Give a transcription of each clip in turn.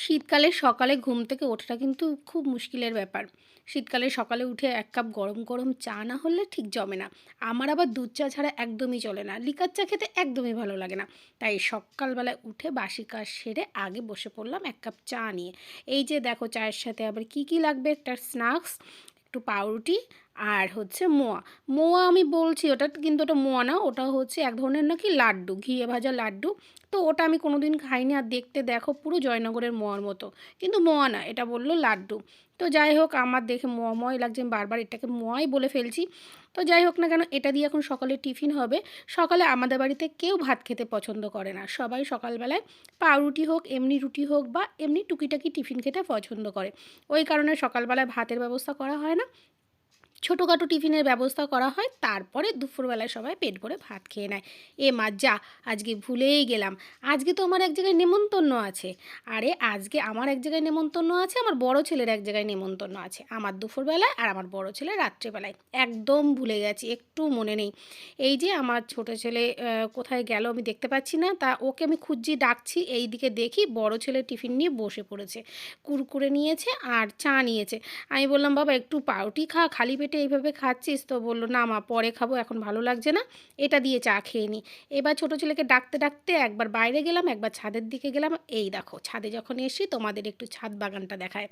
শীতকালে সকালে ঘুম থেকে ওঠাটা কিন্তু খুব মুশকিলের ব্যাপার। শীতকালে সকালে উঠে ১ কাপ গরম, গরম চা না হলে ঠিক জমে না। আমার আবার দুধ চা ছাড়া একদমই চলে না। লিকার চা খেতে একদমই ভালো লাগে না। তাই সকালবেলায় উঠে বাসি কাজ সেরে আগে বসে পড়লাম ১ কাপ চা নিয়ে। এই যে দেখো চায়ের সাথে আবার কি, কি লাগবে, একটা স্ন্যাক্স, একটু পাউরুটি আর হচ্ছে মোয়া। মোয়া আমি বলছি ওটা কিন্তু ওটা মোয়া না, ওটা হচ্ছে এক ধরনের নাকি লাড্ডু, ঘিয়ে ভাজা লাড্ডু। তো ওটা আমি কোনোদিন খাইনি, আর দেখতে দেখো পুরো জয়নগরের মোয়ার মতো। কিন্তু মোয়া না, এটা বলল লাড্ডু। তো যাই হোক, আমার দেখে মোয়া মোয়াই লাগছে, আমি বারবার এটাকে মোয়াই বলে ফেলছি। তো যাই হোক না কেন, এটা দিয়ে এখন সকালে টিফিন হবে। সকালে আমাদের বাড়িতে কেউ ভাত খেতে পছন্দ করে না, সবাই সকালবেলায় পাউরুটি হোক, এমনি রুটি হোক বা এমনি টুকিটাকি টিফিন খেতে পছন্দ করে। ওই কারণে সকালবেলায় ভাতের ব্যবস্থা করা হয় না, ছোটোখাটো টিফিনের ব্যবস্থা করা হয়, তারপরে দুপুরবেলায় সবাই পেট ভরে ভাত খেয়ে নেয়। এ মা যা, আজকে ভুলেই গেলাম, আজকে তো আমার এক জায়গায় নেমন্তন্ন আছে। আরে আজকে আমার এক জায়গায় নেমন্তন্ন আছে, আমার বড় ছেলের এক জায়গায় নেমন্তন্ন আছে, আমার দুপুরবেলায় আর আমার বড় ছেলের রাত্রেবেলায়। একদম ভুলে গেছি, একটু মনে নেই। এই যে আমার ছোটো ছেলে কোথায় গেল আমি দেখতে পাচ্ছি না, তা ওকে আমি খুঁজছি, ডাকছি, এই দিকে দেখি বড় ছেলে টিফিন নিয়ে বসে পড়েছে, কুরকুরে নিয়েছে আর চা নিয়েছে। আমি বললাম, বাবা একটু পাউরুটি খা, খালি পেটে এইভাবে খাচ্ছিস? তো বলল, না মা পরে খাবো, এখন ভালো লাগছে না, এটা দিয়ে চা খেয়ে নি। এবার ছোটো ছেলেকে ডাকতে ডাকতে একবার বাইরে গেলাম, একবার ছাদের দিকে গেলাম। এই দেখো ছাদে যখন এসি তোমাদের একটু ছাদ বাগানটা দেখায়।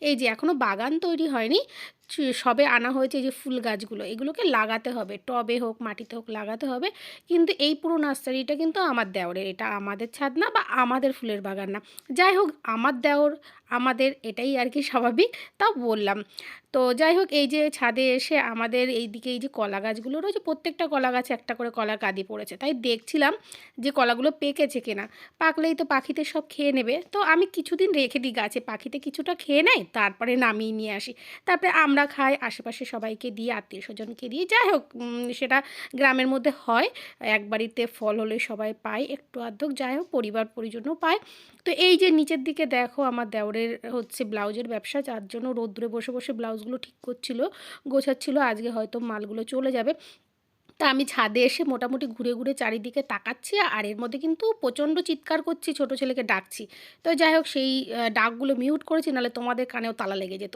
এই যে এখনও বাগান তৈরি হয়নি, সবে আনা হয়েছে। এই যে ফুল গাছগুলো, এগুলোকে লাগাতে হবে, টবে হোক মাটিতে হোক লাগাতে হবে। কিন্তু এই পুরো নার্সারিটা কিন্তু আমার দেওরের, এটা আমাদের ছাদ না বা আমাদের ফুলের বাগান না। যাই হোক, আমার দেওর আমাদের, এটাই আর কি স্বাভাবিক, তাও বললাম। তো যাই হোক, এই যে ছাদে এসে আমাদের এই দিকে এই যে কলা গাছগুলো রয়েছে, প্রত্যেকটা কলা গাছে একটা করে কলার কাঁদি পড়েছে, তাই দেখছিলাম যে কলাগুলো পেকেছে কিনা। পাকলেই তো পাখিতে সব খেয়ে নেবে, তো আমি কিছুদিন রেখে দিই গাছে, পাখিতে কিছুটা খেয়ে নেয়, তারপরে নামিয়ে নিয়ে আসি। তারপরে আমরা খাই, আশেপাশে সবাইকে দিই, আত্মীয় স্বজনকে দিই। যাই হোক, সেটা গ্রামের মধ্যে হয়, এক বাড়িতে ফল হলে সবাই পায় একটু আধটু, যাই হোক পরিবার পরিজনও পায়। তো এই যে নিচের দিকে দেখো, আমার দেওরের হচ্ছে ব্লাউজের ব্যবসা, যার জন্য রোদ্দুরে বসে বসে ব্লাউজগুলো ঠিক করছিল, গোছাচ্ছিল। আজকে হয়তো মালগুলো চলে যাবে। তা আমি ছাদে এসে মোটামুটি ঘুরে ঘুরে চারিদিকে তাকাচ্ছি, আর এর মধ্যে কিন্তু প্রচণ্ড চিৎকার করছি, ছোটো ছেলেকে ডাকছি। তো যাই হোক, সেই ডাকগুলো মিউট করেছি, নাহলে তোমাদের কানেও তালা লেগে যেত।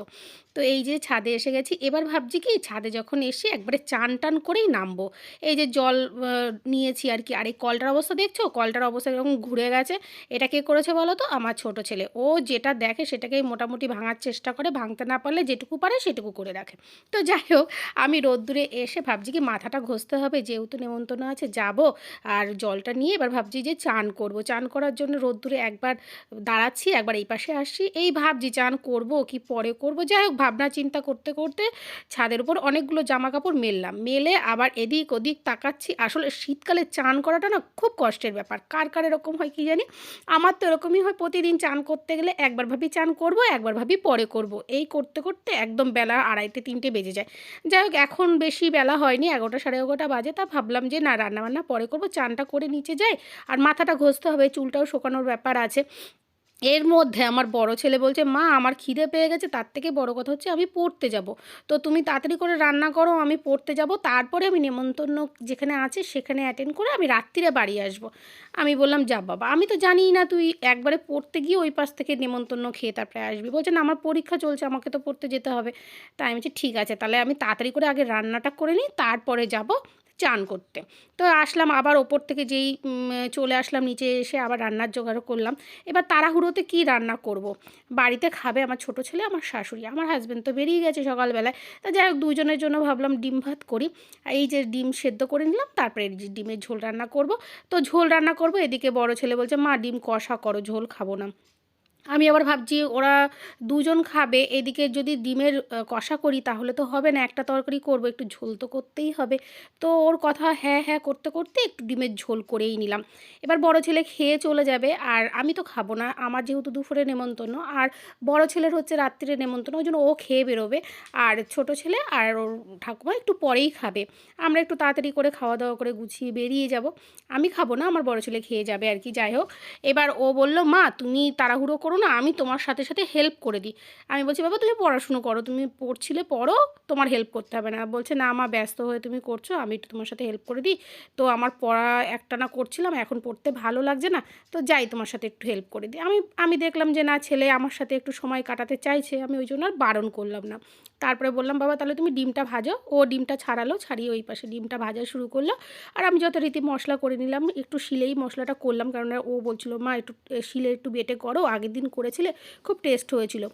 তো এই যে ছাদে এসে গেছি, এবার ভাবছি কি ছাদে যখন এসে একবারে চান টান করেই নামবো। এই যে জল নিয়েছি আর কি। আর এই কলটার অবস্থা দেখছো, কলটার অবস্থা এরকম ঘুরে গেছে। এটা কে করেছে বলো তো? আমার ছোটো ছেলে। ও যেটা দেখে সেটাকেই মোটামুটি ভাঙার চেষ্টা করে, ভাঙতে না পারলে যেটুকু পারে সেটুকু করে রাখে। তো যাই হোক, আমি রোদ্দুরে এসে ভাবছি কি মাথাটা ঘষতে হবে, যেহেতু নেমন্তন্ন আছে যাব। আর জলটা নিয়ে এবার ভাবছি যে চান করব। চান করার জন্য রোদ্দুরে একবার দাঁড়াচ্ছি, একবার এই পাশে আসছি, এই ভাবছি চান করব কি পরে করব। যাই হোক, ভাবনা চিন্তা করতে করতে ছাদের উপর অনেকগুলো জামা কাপড় মেললাম, মেলে আবার এদিক ওদিক তাকাচ্ছি। আসলে শীতকালে চান করাটা না খুব কষ্টের ব্যাপার, কার কার এরকম হয় কি জানি। আমার তো এরকমই হয়, প্রতিদিন চান করতে গেলে একবার ভাবি চান করব, একবার ভাবি পরে করব, এই করতে করতে একদম বেলা 2:30 3টে বেজে যায়। যাই হোক, এখন বেশি বেলা হয়নি, 11টা 11:30 বাজে। তা ভাবলাম যে না, রান্নাবান্না পরে করব, চানটা করে নিচে যাই, আর মাথাটা ঘষতে হবে, চুলটাও শোকানোর ব্যাপার আছে। এর মধ্যে আমার বড় ছেলে বলছে, মা আমার খিদে পেয়ে গেছে, তার থেকে বড় কথা হচ্ছে আমি পড়তে যাব, তো তুমি তাড়াতাড়ি করে রান্না করো, আমি পড়তে যাব, তারপরে আমি নেমন্তন্ন যেখানে আছে সেখানে অ্যাটেন্ড করে আমি রাত্রিরে বাড়ি আসব। আমি বললাম, যা বাবা, আমি তো জানিই না তুই একবারে পড়তে গিয়ে ওই পাশ থেকে নেমন্তন্ন খেয়ে তারপরে আসবি। বলছে, না আমার পরীক্ষা চলছে, আমাকে তো পড়তে যেতে হবে। তাই আমি বলছি, ঠিক আছে, তাহলে আমি তাড়াতাড়ি করে আগে রান্নাটা করে নিই, তারপরে যাব চান করতে। তো আসলাম আবার ওপর থেকে, যেই চলে আসলাম নিচে এসে আবার রান্নার জোগাড় করলাম। এবার তাড়াহুড়োতে কি রান্না করব। বাড়িতে খাবে আমার ছোটো ছেলে, আমার শাশুড়ি, আমার হাজব্যান্ড তো বেরিয়ে গেছে সকালবেলায়। তা যাই হোক, দুজনের জন্য ভাবলাম ডিম ভাত করি। এই যে ডিম সেদ্ধ করে নিলাম, তারপরে এই যে ডিমের ঝোল রান্না করব। তো ঝোল রান্না করব, এদিকে বড় ছেলে বলছে, মা ডিম কষা করো, ঝোল খাবো না। আমি আবার ভাবছি ওরা দুজন খাবে, এদিকে যদি ডিমের কষা করি তাহলে তো হবে না, একটা তরকারি করব, একটু ঝোল তো করতেই হবে। তো ওর কথা হ্যাঁ হ্যাঁ করতে করতে একটু ডিমের ঝোল করেই নিলাম। এবার বড় ছেলে খেয়ে চলে যাবে, আর আমি তো খাবো না, আমার যেহেতু দুপুরে নেমন্তন্ন, আর বড় ছেলের হচ্ছে রাত্রিরে নেমন্তন্ন, ওই জন্য ও খেয়ে বেরোবে। আর ছোট ছেলে আর ওর ঠাকুমা একটু পরেই খাবে। আমরা একটু তাড়াতাড়ি করে খাওয়া দাওয়া করে গুছিয়ে বেরিয়ে যাব। আমি খাবো না, আমার বড় ছেলে খেয়ে যাবে আর কি। যাই হোক, এবার ও বলল, মা তুমি তাড়াহুড়ো করো না, আমি তোমার সাথে সাথে হেল্প করে দিই। আমি বলছি বাবা তুমি পড়াশুনো করো, তুমি পড়ছিলে পড়ো, তোমার হেল্প করতে হবে না। বলছে না মা ব্যস্ত হয়ে তুমি করছো, আমি একটু তোমার সাথে হেল্প করে দিই। তো আমার পড়া একটানা করছিলাম, এখন পড়তে ভালো লাগছে না, তো যাই তোমার সাথে একটু হেল্প করে দিই। আমি দেখলাম যে না, ছেলে আমার সাথে একটু সময় কাটাতে চাইছে, আমি ওই জন্য আর বারণ করলাম না। তারপরে বললাম বাবা তাহলে তুমি ডিমটা ভাজো। ও ডিমটা ছাড়ালো, ছাড়িয়ে ওই পাশে ডিমটা ভাজা শুরু করলো। আর আমি যথারীতি মশলা করে নিলাম, একটু শিলেই মশলাটা করলাম, কারণ ও বলছিল মা একটু শিলে একটু বেটে করো, আগের দিন করেছিলে খুব টেস্ট হয়েছিল।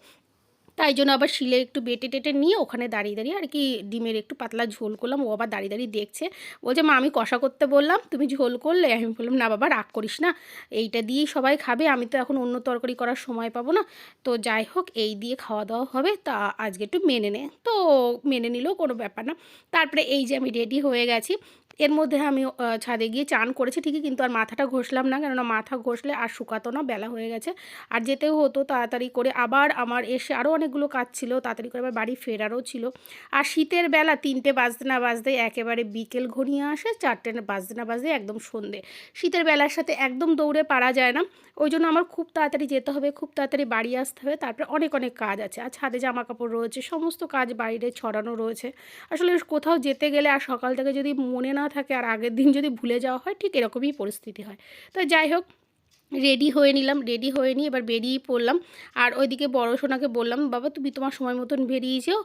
তাই জন্য আবার শিলে একটু বেটে টেটে নিয়ে ওখানে দাঁড়িয়ে দাঁড়িয়ে আর কি ডিমের একটু পাতলা ঝোল করলাম। ও আবার দাঁড়িয়ে দাঁড়িয়ে দেখছে, বলছে মা আমি কষা করতে বললাম তুমি ঝোল করলে। আমি বললাম না বাবা রাগ করিস না, এইটা দিয়েই সবাই খাবে, আমি তো এখন অন্য তরকারি করার সময় পাবো না। তো যাই হোক এই দিয়ে খাওয়া দাওয়া হবে, তা আজকে একটু মেনে নে। তো মেনে নিলেও কোনো ব্যাপার না। তারপরে এই যে আমি রেডি হয়ে গেছি, এর মধ্যে আমি ছাদে গিয়ে চান করেছি ঠিকই, কিন্তু আর মাথাটা ঘষলাম না, কেননা মাথা ঘষলে আর শুকাতো না, বেলা হয়ে গেছে। আর যেতেও হতো তাড়াতাড়ি করে, আবার আমার এসে আরও অনেকগুলো কাজ ছিল, তাড়াতাড়ি করে আবার বাড়ি ফেরারও ছিল। আর শীতের বেলা 3টে বাজতে না বাজতে একেবারে বিকেল ঘনিয়ে আসে, 4টে বাজতে না বাজতে একদম সন্ধে। শীতের বেলার সাথে একদম দৌড়ে পারা যায় না, ওই জন্য আমার খুব তাড়াতাড়ি যেতে হবে, খুব তাড়াতাড়ি বাড়ি আসতে হবে। তারপরে অনেক অনেক কাজ আছে, আর ছাদে জামা কাপড় রয়েছে, সমস্ত কাজ বাইরে ছড়ানো রয়েছে। আসলে কোথাও যেতে গেলে আর সকাল থেকে যদি মনে না থাকে আর আগের দিন যদি ভুলে যাওয়া হয়, ঠিক এরকমই পরিস্থিতি হয়। তো যাই হোক রেডি হয়ে নিলাম, রেডি হয়ে নিয়ে এবার বেরিয়ে পড়লাম। আর ওইদিকে বড় সোনাকে বললাম বাবা তুমি তোমার সময় মতন বেরিয়ে যেও,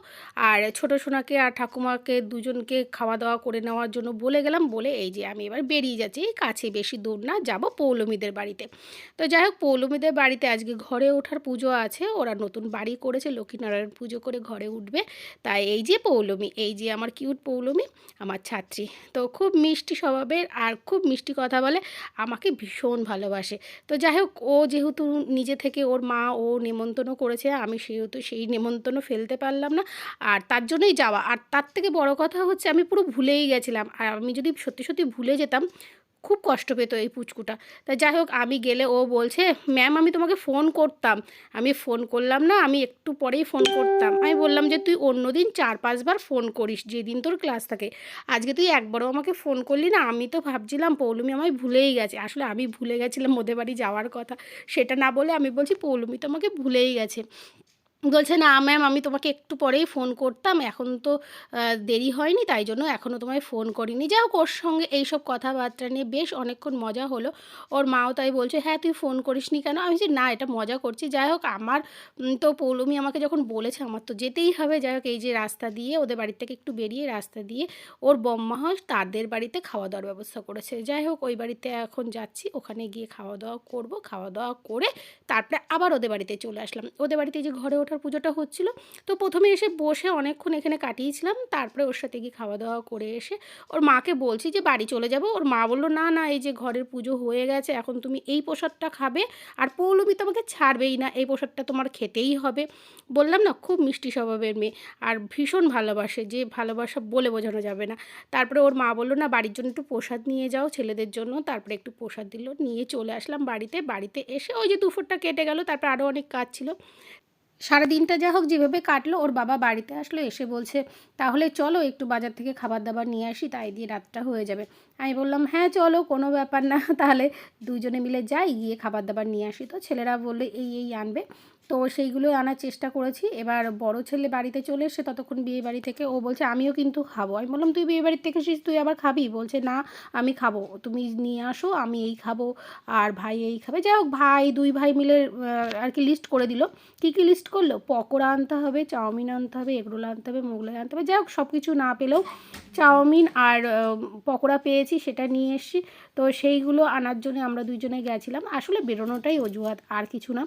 আর ছোটো সোনাকে আর ঠাকুমাকে দুজনকে খাওয়া দাওয়া করে নেওয়ার জন্য বলে গেলাম। বলে এই যে আমি এবার বেরিয়ে যাচ্ছি, এই কাছে বেশি দূর না, যাব পৌলমীদের বাড়িতে। তো যাই হোক পৌলমীদের বাড়িতে আজকে ঘরে ওঠার পুজো আছে, ওরা নতুন বাড়ি করেছে, লক্ষ্মীনারায়ণ পুজো করে ঘরে উঠবে। তাই এই যে পৌলমী, এই যে আমার কিউট পৌলমী, আমার ছাত্রী। তো খুব মিষ্টি স্বভাবের আর খুব মিষ্টি কথা বলে, আমাকে ভীষণ ভালোবাসে। তো যাই হোক ও যেহেতু নিজে থেকে ওর মা ও নেমন্তন্ন করেছে, আমি সেহেতু সেই নেমন্তন্ন ফেলতে পারলাম না, আর তার জন্যই যাওয়া। আর তার থেকে বড় কথা হচ্ছে আমি পুরো ভুলেই গেছিলাম, আর আমি যদি সত্যি সত্যি ভুলে যেতাম খুব কষ্ট পেতো এই পুচকুটা। তা যাই হোক আমি গেলে ও বলছে ম্যাম আমি তোমাকে ফোন করতাম। আমি ফোন করলাম না, আমি একটু পরেই ফোন করতাম। আমি বললাম যে তুই অন্য দিন 4-5 বার ফোন করিস যেদিন তোর ক্লাস থাকে, আজকে তুই একবারও আমাকে ফোন করলি না। আমি তো ভাবছিলাম পৌলমী আমায় ভুলেই গেছে, আসলে আমি ভুলে গেছিলাম ওদের বাড়ি যাওয়ার কথা, সেটা না বলে আমি বলছি পৌলমী তো আমাকে ভুলেই গেছে। বলছে না ম্যাম আমি তোমাকে একটু পরেই ফোন করতাম, এখন তো দেরি হয়নি তাই জন্য এখনও তোমায় ফোন করিনি। যাই হোক ওর সঙ্গে এইসব কথাবার্তা নিয়ে বেশ অনেকক্ষণ মজা হলো। ওর মাও তাই বলছে হ্যাঁ তুই ফোন করিসনি কেন। আমি বলছি না এটা মজা করছি। যাই হোক আমার তো পৌলমী আমাকে যখন বলেছে আমার তো যেতেই হবে। যাই হোক এই যে রাস্তা দিয়ে ওদের বাড়ির থেকে একটু বেরিয়ে রাস্তা দিয়ে ওর বম্মা হয় তাদের বাড়িতে খাওয়া দাওয়ার ব্যবস্থা করেছে। যাই হোক ওই বাড়িতে এখন যাচ্ছি, ওখানে গিয়ে খাওয়া দাওয়া করব, খাওয়া দাওয়া করে তারপরে আবার ওদের বাড়িতে চলে আসলাম। ওদের বাড়িতে যে ঘরে ওঠার পুজোটা হচ্ছিল, তো প্রথমে এসে বসে অনেকক্ষণ এখানে কাটিয়েছিলাম, তারপরে ওর সাথে গিয়ে খাওয়া দাওয়া করে এসে ওর মাকে বলছি যে বাড়ি চলে যাব। ওর মা বললো না না এই যে ঘরের পুজো হয়ে গেছে, এখন তুমি এই প্রসাদটা খাবে, আর পৌলমী তোমাকে ছাড়বেই না, এই প্রসাদটা তোমার খেতেই হবে। বললাম না খুব মিষ্টি স্বভাবের মেয়ে, আর ভীষণ ভালোবাসে, যে ভালোবাসা বলে বোঝানো যাবে না। তারপরে ওর মা বললো না বাড়ির জন্য একটু প্রসাদ নিয়ে যাও ছেলেদের জন্য, তারপরে একটু প্রসাদ দিল, নিয়ে চলে আসলাম বাড়িতে। বাড়িতে এসে ওই যে দুপুরটা কেটে গেল, তারপর আরও অনেক কাজ ছিল। সারাদিনটা যা হোক যেভাবে কাটলো, ওর বাবা বাড়িতে আসলো, এসে বলছে তাহলে চলো একটু বাজার থেকে খাবার দাবার নিয়ে আসি, তাই দিয়ে রাতটা হয়ে যাবে। আমি বললাম হ্যাঁ চলো কোনো ব্যাপার না, তাহলে দুজনে মিলে যাই, গিয়ে খাবার দাবার নিয়ে আসি। তো ছেলেরা বললো এই আনবে, তো সেইগুলোই আনার চেষ্টা করেছি। এবার বড় ছেলে বাড়িতে চলে এসে ততক্ষণ বিয়ে বাড়ি থেকে, ও বলছে আমিও কিন্তু খাবো। আমি বললাম তুই বিয়ে বাড়ির থেকে এসেছিস তুই আবার খাবি? বলছে না আমি খাবো, তুমি নিয়ে আসো আমি এই খাবো আর ভাই এই খাবে। যাই হোক ভাই দুই ভাই মিলে আর কি লিস্ট করে দিল। কী কী লিস্ট করলো, পকোড়া আনতে হবে, চাউমিন আনতে হবে, এগরোল আনতে হবে, মোগলাই আনতে হবে। যাই হোক সব কিছু না পেলেও চাউমিন আর পকোড়া পেয়েছি, সেটা নিয়ে এসেছি। তো সেইগুলো আনার জন্য আমরা দুইজনে গেছিলাম, আসলে বেরোনোটাই অজুহাত আর কিছু না।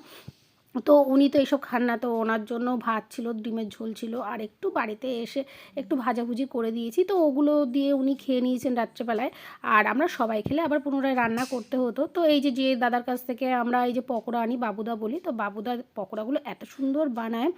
তো উনি তো এইসব খান না, তো ওনার জন্য ভাত ছিল, ডিমের ঝোল ছিল, আর একটু বাড়িতে এসে একটু ভাজাভুজি করে দিয়েছি, তো ওগুলো দিয়ে উনি খেয়ে নিয়েছেন রাত্রেবেলায়। আর আমরা সবাই খেলে আবার পুনরায় রান্না করতে হতো। তো এই যে দাদার কাছ থেকে আমরা এই যে পকোড়া আনি, বাবুদা বলি, তো বাবুদা পকোড়াগুলো এত সুন্দর বানায়,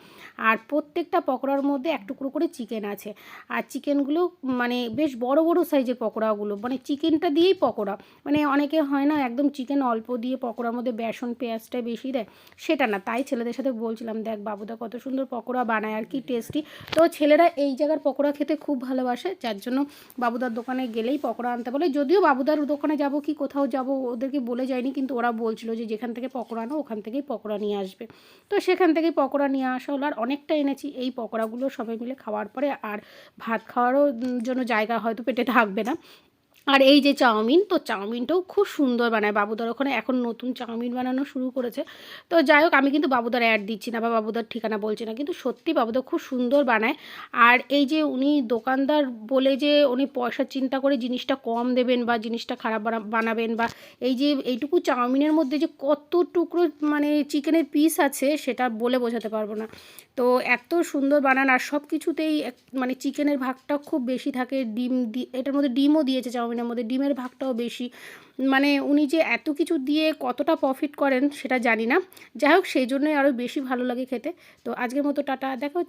আর প্রত্যেকটা পকোড়ার মধ্যে এক টুকরো করে চিকেন আছে। আর চিকেনগুলো মানে বেশ বড় বড় সাইজের পকোড়াগুলো, মানে চিকেনটা দিয়েই পকোড়া, মানে অনেকে হয় না একদম চিকেন অল্প দিয়ে পকোড়ার মধ্যে বেসন পেঁয়াজটা বেশি দেয়, সেটা না, তাই ছেলেদের সাথে বলছিলাম, দেখ বাবুদা কত সুন্দর পকোড়া বানায় আর কি টেস্টি। তো ছেলেরা এই জায়গার পকোড়া খেতে খুব ভালোবাসে, যার জন্য বাবুদার দোকানে গেলেই পকোড়া আনতে বলে। যদিও বাবুদার দোকানে যাব কি কোথাও যাব ওদেরকে বলে যায়নি, কিন্তু ওরা বলছিল যে যেখান থেকে পকোড়া আনো ওখান থেকেই পকোড়া নিয়ে আসবে। তো সেখান থেকেই পকোড়া নিয়ে আসা হলো, আর অনেকটা এনেছি। এই পকোড়াগুলো সবাই মিলে খাওয়ার পরে আর ভাত খাওয়ারও জন্য জায়গা হয়তো পেটে থাকবে না। আর এই যে চাউমিন, তো চাউমিনটাও খুব সুন্দর বানায় বাবুদার ওখানে, এখন নতুন চাউমিন বানানো শুরু করেছে। তো যাই হোক, আমি কিন্তু বাবুদার অ্যাড দিচ্ছি না বা বাবুদার ঠিকানা বলছি না, কিন্তু সত্যি বাবুদা খুব সুন্দর বানায়। আর এই যে উনি দোকানদার বলে যে উনি পয়সার চিন্তা করে জিনিসটা কম দেবেন বা জিনিসটা খারাপ বানাবেন, বা এই যে এইটুকু চাউমিনের মধ্যে যে কত টুকরো মানে চিকেনের পিস আছে সেটা বলে বোঝাতে পারবো না। তো এত সুন্দর বানান, আর সব কিছুতেই মানে চিকেনের ভাগটা খুব বেশি থাকে, ডিম এটার মধ্যে ডিমও দিয়েছে, চাউমিনের মধ্যে ডিমের ভাগটাও বেশি। মানে উনি যে এত কিছু দিয়ে কতটা প্রফিট করেন সেটা জানি না। যাই হোক, সেই জন্যই আরও বেশি ভালো লাগে খেতে। তো আজকের মতো টাটা, দেখা হচ্ছে।